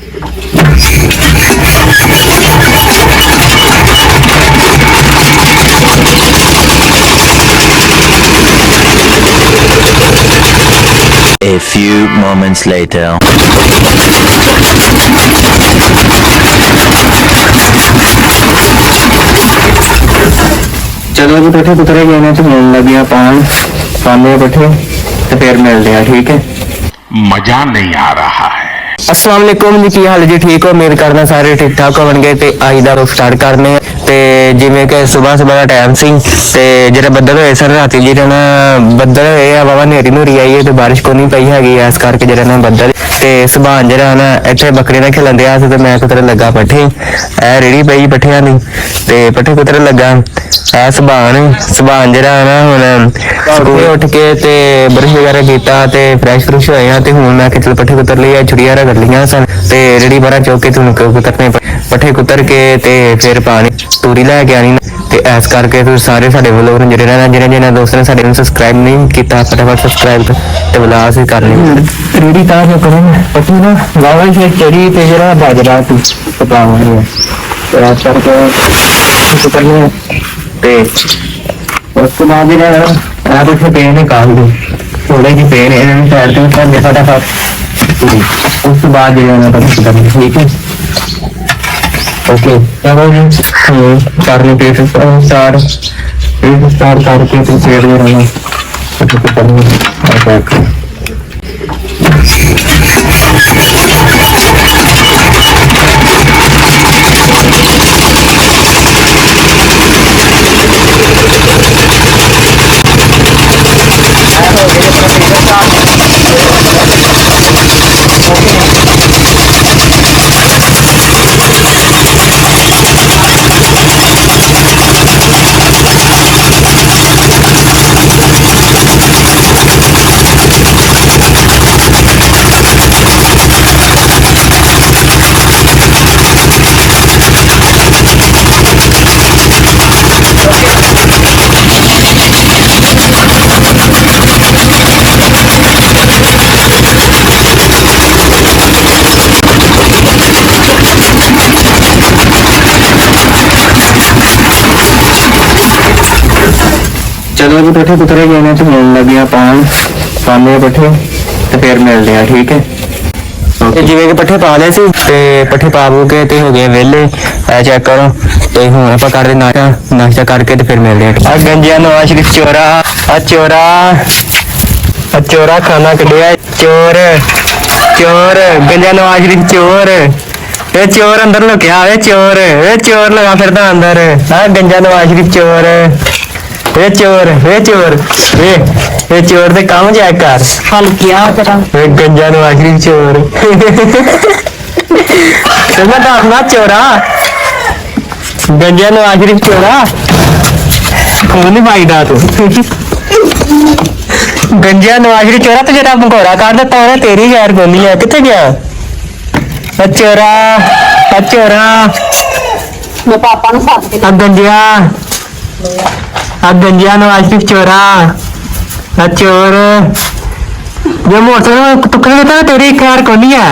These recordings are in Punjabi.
A few moments later. चलो जी पट्ठे कुतरे गए ने तो मिलने लगियां पाने पट्ठे तो फिर मिलते हैं, ठीक है। मजा नहीं आ रहा है। अस्सलाम वालेकुम जी, की हाल जी? ठीक हो? उम्मीद करना सारे ठीक ठाक होणगे। ते अज दा रुख स्टार्ट करने ते जिवें कि सुबह सुबह का टाइम सी ते जेह्ड़े बद्दल होए सन राती जेह्ड़े ना बद्दल होए आ वावा नेरी नूरी आई है ते बारिश को नहीं पई हैगी, इस करके जेह्ड़ा ना बद्दल ते सुभान जेह्ड़ा ना इत्थे बकरी ने खेलन दिया ते मैं कुतरे लगा पट्ठे ए रेड़ी पई पट्ठियां दी ते पट्ठे कुतरे लगा ए सुभान जेह्ड़ा ना हुण स्कूल उठ के ते ब्रश वगैरह कीता ते फ्रैश फ्रुश होया ते हुण मैं चल पट्ठे कुतर लिया, छुड़ियां रगड़ लियां सन ते रेड़ी बारा चौक के तुम कुतरने पट्ठे कुतर के ते फिर पानी तूरी लैके आनी ते इस करके तुम सारे साडे व्लॉग ने जेह्ड़े ना जिन्हें दोस्त ने साडे सब्सक्राइब नहीं किया फटाफट सब्सक्राइब ते व्लॉग से कर लें। रेडी तां जो करें पट्टी ना वावा से चढ़ी ते जरा बाजरा तू पकावांगे ते इस करके कुतरने ते उसके बाद जेह्ड़ा कुछ पेन निकाल दो थोड़े जी पेन इन्हें साइड ते करने फटाफट उस बाद जेह्ड़ा पट्ठे कुतरने, ठीक है। ओके चलो जी करने पे स्टार्ट करके तो फिर जो चलो जी पट्ठे कुतरे गए ने तो मिलने लगियां पाने पट्ठे तो फिर मिलते हैं, ठीक है। जिवें कि पट्ठे पा ले सी ते पट्ठे पा के ते हो गए वेले चेक करो ते हुण आपां करदे नाश्ता करके ते फिर मिलते हैं। गंजिया नवाज शरीफ चोरा खाना कढ़िया चोर गंजिया नवाज शरीफ चोर ये चोर अंदर लुकिया चोर लगा फिरदा अंदर गंजिया नवाज शरीफ चोर ये चोर दे काम चेक कर हल किया गंजा नवाज शरीफ चोर मैं दसना चोरा गंजा नवाज शरीफ चोरा खून नहीं पाईदा तू गंजा नवाज शरीफ चोरा तो जरा भंगोरा कर दिता है तेरी खैर कोनी है कितने गया चोरा पापा गंजिया नवाज शरीफ चोरा चोर जो मोटरसाइकिल टुकड़े देता है तेरी खैर को नहीं है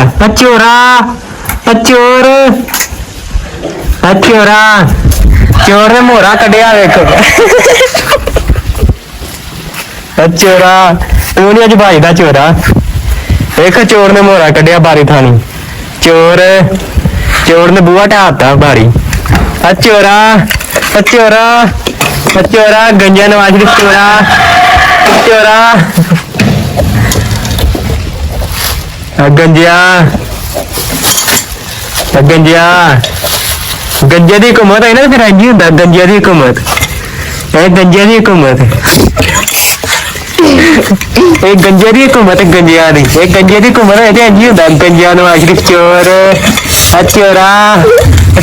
चोर ने मोहरा कढ़िया देखो चोरा तू नहीं अज भाजदा चोरा देख चोर ने मोहरा कढ़िया बारी थानी चोर ने बूहा ढाता बारी चोरा गंजा नवाज शरीफ चोरा गंजे की हुकूमत है ना फिर इंज ही होंदा गंजे की हुकूमत गंजे की हुकूमत गंजे की हुकूमत गंजिया की गंजे की हुकूमत है इंज ही होंदा गंजिया नवाज शरीफ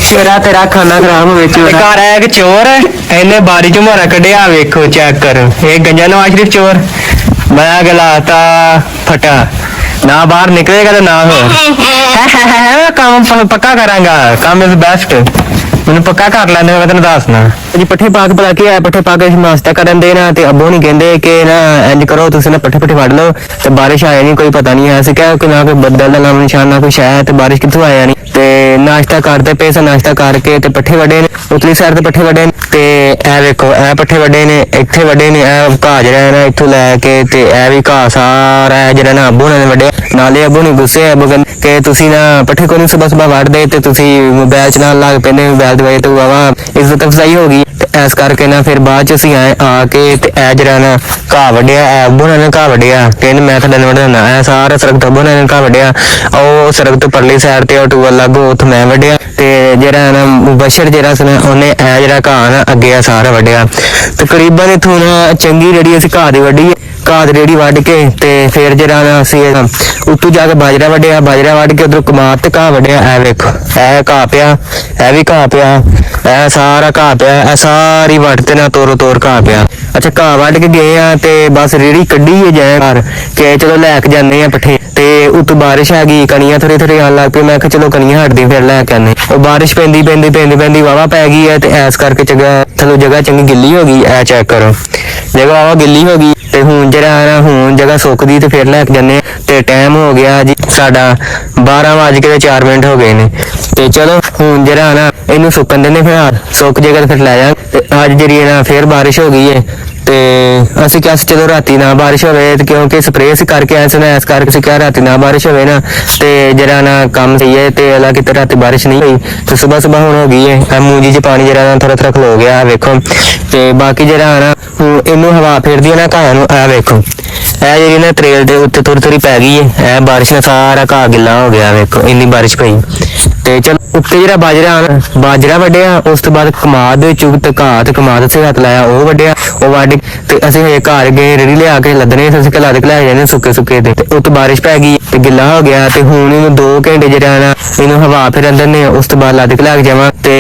चोरा तेरा खाना खराब हो घर आया कि चोर इन्हें बारी च मारा कढ़िया वेखो चेक कर ये गंजा नवाज शरीफ चोर मैं गलाता फटा ना बाहर निकलेगा तो ना हो काम पक्का करांगा काम इज बेस्ट ਮੈਨੂੰ ਪੱਕਾ ਕਰ ਲੈਂਦੇ ਮੈਂ ਤੈਨੂੰ ਦੱਸਣਾ ਜੀ। ਪੱਠੇ ਪਾ ਕੇ ਭਲਾ ਕੀ ਆ, ਪੱਠੇ ਪਾ ਕੇ ਅਸੀਂ ਨਾਸ਼ਤਾ ਕਰਨ ਦੇ ਨਾ ਤੇ ਅੱਬੂ ਨਹੀਂ ਕਹਿੰਦੇ ਕਿ ਨਾ ਇੰਜ ਕਰੋ ਤੁਸੀਂ ਨਾ ਪੱਠੇ ਫੜ ਲਓ ਤੇ ਬਾਰਿਸ਼ ਆਇਆ ਨਹੀਂ, ਕੋਈ ਪਤਾ ਨਹੀਂ ਹੈ। ਅਸੀਂ ਕਿਹਾ ਕਿ ਨਾ ਕੋਈ ਬੱਦਲ ਦਾ ਨਾਮ ਨਿਸ਼ਾਨ ਨਾ ਕੁਛ ਹੈ ਤੇ ਬਾਰਿਸ਼ ਕਿੱਥੋਂ ਆਇਆ ਨਹੀਂ। ਤੇ ਨਾਸ਼ਤਾ ਕਰਦੇ ਪਏ ਸਾਂ, ਨਾਸ਼ਤਾ ਕਰਕੇ ਤੇ ਪੱਠੇ ਵੱਡੇ ਨੇ ਉਤਲੀ ਸਾਈਡ ਤੇ ਪੱਠੇ ਵੱਡੇ ਨੇ ਤੇ ਇਹ ਵੇਖੋ ਇਹ ਪੱਠੇ ਵੱਡੇ ਨੇ, ਇੱਥੇ ਵੱਡੇ ਨੇ, ਇਹ ਘਾਹ ਜਿਹੜਾ ਹੈ ਨਾ ਇੱਥੋਂ ਲੈ ਕੇ ਤੇ ਇਹ ਵੀ ਘਾਹ ਸਾਰਾ ਹੈ ਜਿਹੜਾ ਨਾ ਅੱਬੂ ਨੇ ਵੱਡੇ। ਨਾਲੇ ਅੱਬੂ ਨੇ ਗੁੱਸੇ ਅੱਬੂ ਕਹਿੰਦੇ ਕਿ ਤੁਸੀਂ ਨਾ ਪੱਠੇ ਕੋਈ ਨਹੀਂ ਸੁਬਹ ਵੱਢਦੇ ਤੇ ਤੁਸੀਂ ਮੋਬਾਈਲ ਚਲਾਉਣ ਲੱਗ ਪੈਂਦੇ, ਮੋਬਾਈਲ ਦੀ ਵਜ੍ਹਾ ਤੋਂ ਵਾਵਾ ਇੱਜ਼ਤ ਅਫਜ਼ਾਈ ਹੋ ਗਈ। ਤੇ ਇਸ ਕਰਕੇ ਨਾ ਫਿਰ ਬਾਅਦ ਚ ਅਸੀਂ ਆਏ ਆ ਕੇ ਤੇ ਇਹ ਜਿਹੜਾ ਨਾ ਘਾਹ ਵੱਢਿਆ, ਇਹ ਅੱਬੂ ਨੇ ਘਾਹ ਵੱਢਿਆ, ਕਹਿੰਦੇ ਮੈਂ ਤੁਹਾਡੇ ਨਾਲ ਵੱਢਣਾ, ਇਹ ਸਾਰਾ ਸੜਕ ਤੋਂ ਅੱਬੂ ਨੇ ਘਾਹ ਵੱਢਿਆ। ਉਹ ਸੜਕ ਤੋਂ ਪਰਲੀ ਸਾਈਡ ਤੇ ਉਹ ਟੂਬਲ ਲੱਗੋ ਉੱਥੇ ਮੈਂ ਵੱਢਿਆ ਤੇ ਜਿਹੜਾ ਨਾ ਮੁਬਸ਼ਰ ਜਿਹੜਾ ਸੀ ਨਾ ਉਹਨੇ ਇਹ ਜਿਹੜਾ ਘਾਹ ਨਾ ਅੱਗੇ ਆ ਸਾਰਾ ਵੱਢਿਆ। ਤਕਰੀਬਨ ਇੱਥੋਂ ਨਾ ਚੰਗੀ ਜਿਹੜੀ ਅਸੀਂ ਘਾਹ ਦੀ ਵੱਢੀ, ਘਾਹ ਦੀ ਰੇੜੀ ਵੱਢ ਕੇ ਤੇ ਫਿਰ ਜਿਹੜਾ ਨਾ ਅਸੀਂ ਉੱਤੋਂ ਜਾ ਕੇ ਬਾਜਰਾ ਵੱਢਿਆ, ਬਾਜਰਾ ਵੱਢ ਕੇ ਉਧਰੋਂ ਕਮਾਦ ਤੇ ਘਾਹ ਵੱਢਿਆ। ਇਹ ਵੇਖੋ ਇਹ ਘਾਹ ਪਿਆ, ਇਹ ਵੀ ਘਾਹ ਪਿਆ, ਇਹ ਸਾਰਾ ਘਾਹ ਪਿਆ, ਇਹ ਸਾਰੀ ਵੱਢ ਤੇ ਨਾ ਤੋਰੋ ਤੋਰ ਘਾਹ ਪਿਆ। ਅੱਛਾ ਘਾਹ ਵੱਢ ਕੇ ਗਏ ਆ ਤੇ ਬਸ ਰੇੜੀ ਕੱਢੀ ਹੈ ਜਾਏ ਘਰ ਕਿ ਚਲੋ ਲੈ ਕੇ ਜਾਂਦੇ ਆ ਪੱਠੇ। ਤੇ ਉਤੋਂ ਬਾਰਿਸ਼ ਆ ਗਈ, ਕਣੀਆਂ ਥੋੜੀ ਥੋੜੀ ਆਉਣ ਲੱਗ ਪਈ। ਮੈਂ ਕਿਹਾ ਚਲੋ ਕਣੀਆਂ ਹਟਦੀ ਫਿਰ ਲੈ ਕੇ ਆਨੇ। ਉਹ ਬਾਰਿਸ਼ ਪੈਂਦੀ ਵਾਵਾ ਪੈ ਗਈ ਹੈ ਤੇ ਐਸ ਕਰਕੇ ਥੱਲੋਂ ਜਗ੍ਹਾ ਚੰਗੀ ਗਿੱਲੀ ਹੋ ਗਈ। ਇਹ ਚੈੱਕ ਕਰੋ ਜਗ੍ਹਾ ਵਾਵਾ ਗਿੱਲੀ ਹੋ ਗਈ ਤੇ ਹੁਣ ਜਿਹੜਾ ਨਾ ਹੁਣ ਜਗ੍ਹਾ ਸੁੱਕਦੀ ਤੇ ਫਿਰ ਲੈ ਕੇ ਜਾਂਦੇ ਤੇ ਟਾਈਮ ਹੋ ਗਿਆ ਜੀ ਸਾਡਾ 12:04 ਹੋ ਗਏ ਨੇ। ਤੇ ਚਲੋ ਹੁਣ ਜਿਹੜਾ ਨਾ ਇਹਨੂੰ ਸੁੱਕਣ ਦਿੰਦੇ, ਫਿਰ ਸੁੱਕ ਜੇਗਾ ਤੇ ਫਿਰ ਲੈ ਜਾ। ਤੇ ਅੱਜ ਜਿਹੜੀ ਨਾ ਫਿਰ ਬਾਰਿਸ਼ ਹੋ ਗਈ ਹੈ ਤੇ ਅਸੀਂ ਕਿਹਾ ਚਲੋ ਰਾਤੀ ਨਾ ਬਾਰਿਸ਼ ਹੋਵੇ ਤੇ ਕਿਉਂਕਿ ਸਪਰੇਅ ਸੀ ਕਰਕੇ ਆਏ ਸੀ ਨਾ, ਇਸ ਕਰਕੇ ਅਸੀਂ ਕਿਹਾ ਰਾਤੀ ਨਾ ਬਾਰਿਸ਼ ਹੋਵੇ ਨਾ ਤੇ ਜਿਹੜਾ ਨਾ ਕੰਮ ਸਹੀ ਹੈ। ਤੇ ਅਲਾ ਕਿਤੇ ਰਾਤੀ ਬਾਰਿਸ਼ ਨਹੀਂ ਹੋਈ ਤੇ ਸਵੇਰ ਹੁਣ ਹੋ ਗਈ ਹੈ। ਮੂੰਜੀ 'ਚ ਪਾਣੀ ਜਿਹੜਾ ਥੋੜਾ ਥੋੜਾ ਖਲੋ ਗਿਆ ਵੇਖੋ। ਤੇ ਬਾਕੀ ਜਿਹੜਾ ਨਾ ਹੁਣ ਇਹਨੂੰ ਹਵਾ ਫੇਰਦੀ ਹੈ ਨਾ ਘਾਹ ਨੂੰ, ਇਹ ਵੇਖੋ ਇਹ ਜਿਹੜੀ ਨਾ ਤਰੇਲ ਦੇ ਉੱਤੇ ਥੋੜੀ ਥੋੜੀ ਪੈ ਗਈ ਹੈ। ਇਹ ਬਾਰਿਸ਼ ਨਾਲ ਸਾਰਾ ਘਾਹ ਗਿੱਲਾ ਹੋ ਗਿਆ ਵੇਖੋ, ਇੰਨੀ ਬਾਰਿਸ਼ ਪਈ। ਤੇ ਚਲ ਉੱਤੇ ਜਿਹੜਾ ਬਾਜਰਾ ਵੱਢਿਆ, ਉਸ ਤੋਂ ਬਾਅਦ ਕਮਾਦ ਦੇ ਚੁਗ ਤੇ ਘਾਹ ਤੇ ਕਮਾਦ ਸੇ ਹੱਥ ਲਾਇਆ, ਉਹ ਵੱਢਿਆ, ਉਹ ਵੱਢ ਤੇ ਅਸੀਂ ਹਜੇ ਘਰ ਗਏ ਰੇੜੀ ਲਿਆ ਕੇ ਲੱਦਣੇ, ਅਸੀਂ ਲੱਦ ਕੇ ਲੈ ਜਾਂਦੇ ਸੁੱਕੇ ਸੁੱਕੇ ਤੇ ਉਹ ਤੋਂ ਬਾਰਿਸ਼ ਪੈ ਗਈ ਤੇ ਗਿੱਲਾ ਹੋ ਗਿਆ। ਤੇ ਹੁਣ ਇਹਨੂੰ 2 ਘੰਟੇ ਜਿਹੜਾ ਨਾ ਇਹਨੂੰ ਹਵਾ ਫਿਰਨ ਦਿੰਦੇ, ਉਸ ਤੋਂ ਬਾਅਦ ਲੱਦ ਕੇ ਲੈ ਕੇ ਜਾਵਾਂ। ਤੇ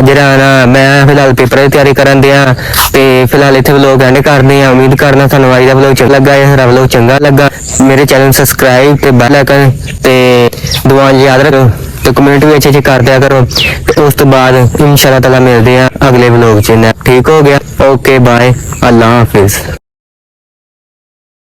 ਜਿਹੜਾ ਨਾ ਮੈਂ ਫਿਲਹਾਲ ਪੇਪਰ ਦੀ ਤਿਆਰੀ ਕਰਨ ਦਿਆਂ ਤੇ ਫਿਲਹਾਲ ਇੱਥੇ ਵਲੋਗ ਐਂਡ ਕਰਦੇ ਆ। ਉਮੀਦ ਕਰਨਾ ਤੁਹਾਨੂੰ ਅੱਜ ਦਾ ਵਲੋਗ ਚੰਗਾ ਲੱਗਾ ਹੈ। ਸਾਡਾ ਵਲੋਗ ਚੰਗਾ ਲੱਗਾ ਮੇਰੇ ਚੈਨਲ ਨੂੰ ਸਬਸਕ੍ਰਾਈਬ ਤੇ ਬੈਲ ਆਈਕਨ ਤੇ ਦੁਆ ਯਾਦ ਰੱਖੋ ਤੇ ਕਮੈਂਟ ਵੀ ਅੱਛੇ ਕਰ ਦਿਆ ਕਰੋ। ਤੇ ਉਸ ਤੋਂ ਬਾਅਦ ਇਨਸ਼ਾਅੱਲਾ ਤਾਲਾ ਮਿਲਦੇ ਆ ਅਗਲੇ ਵਲੋਗ 'ਚ। ਠੀਕ ਹੋ ਗਿਆ, ਓਕੇ ਬਾਏ, ਅੱਲਾ ਹਾਫਿਜ਼।